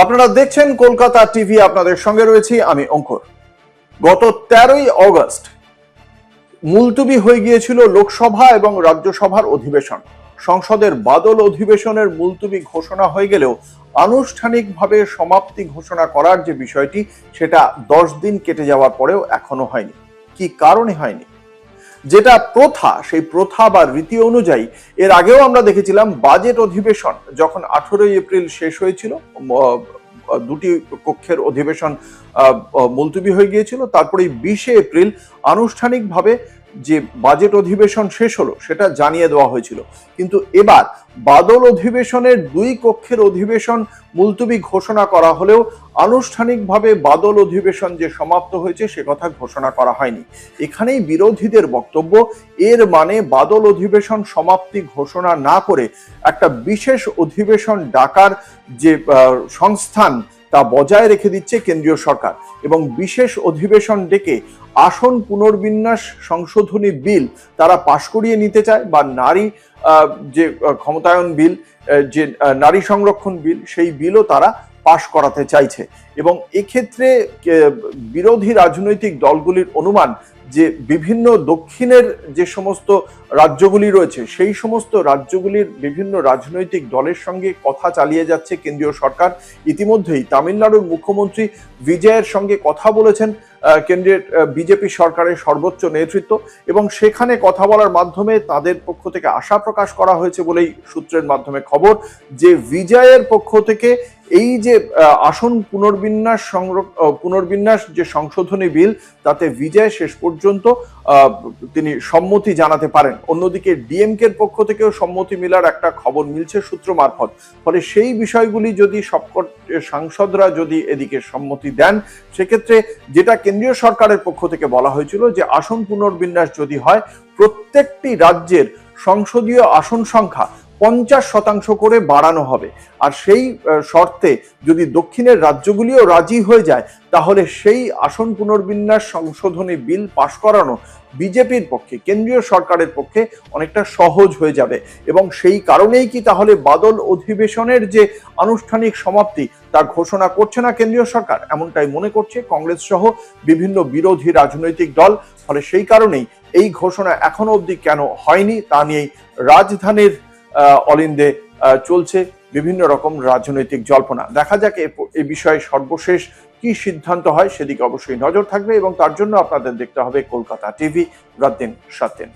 আপনারা দেখছেন কলকাতা টিভি, আপনাদের সঙ্গে রয়েছি আমি অঙ্কুর। গত 13ই অগস্ট মুলতবি হয়ে গিয়েছিল লোকসভা এবং রাজ্যসভার অধিবেশন। সংসদের বাদল অধিবেশনের মুলতবি ঘোষণা হয়ে গেলেও আনুষ্ঠানিকভাবে সমাপ্তি ঘোষণা করার যে বিষয়টি, সেটা 10 দিন কেটে যাওয়ার পরেও এখনো হয়নি। কি কারণে হয়নি? যেটা প্রথা, সেই প্রথা বা রীতি অনুযায়ী এর আগেও আমরা দেখেছিলাম বাজেট অধিবেশন যখন 18ই এপ্রিল শেষ হয়েছিল, দুটি কক্ষের অধিবেশন মুলতবি হয়ে গিয়েছিল। তারপরে 20শে এপ্রিল আনুষ্ঠানিকভাবে যে বাজেট অধিবেশন শেষ হলো সেটা জানিয়ে দেওয়া হয়েছিল। কিন্তু এবার বাদল অধিবেশনের দুই কক্ষের অধিবেশন মুলতবি ঘোষণা করা হলেও আনুষ্ঠানিকভাবে বাদল অধিবেশন যে সমাপ্ত হয়েছে সে কথা ঘোষণা করা হয়নি। এখানেই বিরোধীদের বক্তব্য, এর মানে বাদল অধিবেশন সমাপ্তি ঘোষণা না করে একটা বিশেষ অধিবেশন ডাকার যে সংস্থান তা বজায় রেখে দিচ্ছে কেন্দ্রীয় সরকার, এবং বিশেষ অধিবেশন ডেকে আসন পুনর্বিন্যাস সংশোধনী বিল তারা পাশ করিয়ে নিতে চায়, বা নারী যে ক্ষমতায়ন বিল, যে নারী সংরক্ষণ বিল, সেই বিলও তারা পাশ করাতে চাইছে। এবং এক্ষেত্রে বিরোধী রাজনৈতিক দলগুলির অনুমান যে বিভিন্ন দক্ষিণের যে সমস্ত রাজ্যগুলি রয়েছে সেই সমস্ত রাজ্যগুলির বিভিন্ন রাজনৈতিক দলের সঙ্গে কথা চালিয়ে যাচ্ছে কেন্দ্রীয় সরকার। ইতিমধ্যেই তামিলনাড়ুর মুখ্যমন্ত্রী বিজয়ের সঙ্গে কথা বলেছেন কেন্দ্রের বিজেপি সরকারের সর্বোচ্চ নেতৃত্ব, এবং সেখানে কথা বলার মাধ্যমে তাদের পক্ষ থেকে আশা প্রকাশ করা হয়েছে বলেই সূত্রের মাধ্যমে খবর যে বিজয়ের পক্ষ থেকে এই যে আসন পুনর্বিন্যাস যে সংশোধনী বিল, তাতে বিজয় শেষ পর্যন্ত তিনি সম্মতি জানাতে পারেন। অন্যদিকে ডিএমকের পক্ষ থেকেও সম্মতি মেলার একটা খবর মিলছে সূত্র মারফত। ফলে সেই বিষয়গুলি যদি সবকট সাংসদরা যদি এদিকে সম্মতি দেন, সেক্ষেত্রে যেটা কেন্দ্রীয় সরকারের পক্ষ থেকে বলা হয়েছিল যে আসন পুনর্বিন্যাস যদি হয়, প্রত্যেকটি রাজ্যের সংসদীয় আসন সংখ্যা 50% করে বাড়ানো হবে। আর সেই শর্তে যদি দক্ষিণের রাজ্যগুলিও রাজি হয়ে যায়, তাহলে সেই আসন পুনর্বিন্যাস সংশোধনী বিল পাশ করানো বিজেপির পক্ষে, কেন্দ্রীয় সরকারের পক্ষে অনেকটা সহজ হয়ে যাবে। এবং সেই কারণেই কি তাহলে বাদল অধিবেশনের যে আনুষ্ঠানিক সমাপ্তি তার ঘোষণা করছে না কেন্দ্রীয় সরকার? এমনটাই মনে করছে কংগ্রেস সহ বিভিন্ন বিরোধী রাজনৈতিক দল। ফলে সেই কারণেই এই ঘোষণা এখনো অবধি কেন হয়নি তা নিয়েই রাজধানীর অলিন্দে চলছে বিভিন্ন রকম রাজনৈতিক জল্পনা। দেখা যাক এই বিষয়ে সর্বশেষ কি সিদ্ধান্ত হয়, সেদিকে অবশ্যই নজর থাকবে, এবং তার জন্য আপনাদের দেখতে হবে কলকাতা টিভি রাত দিন 7 দিন।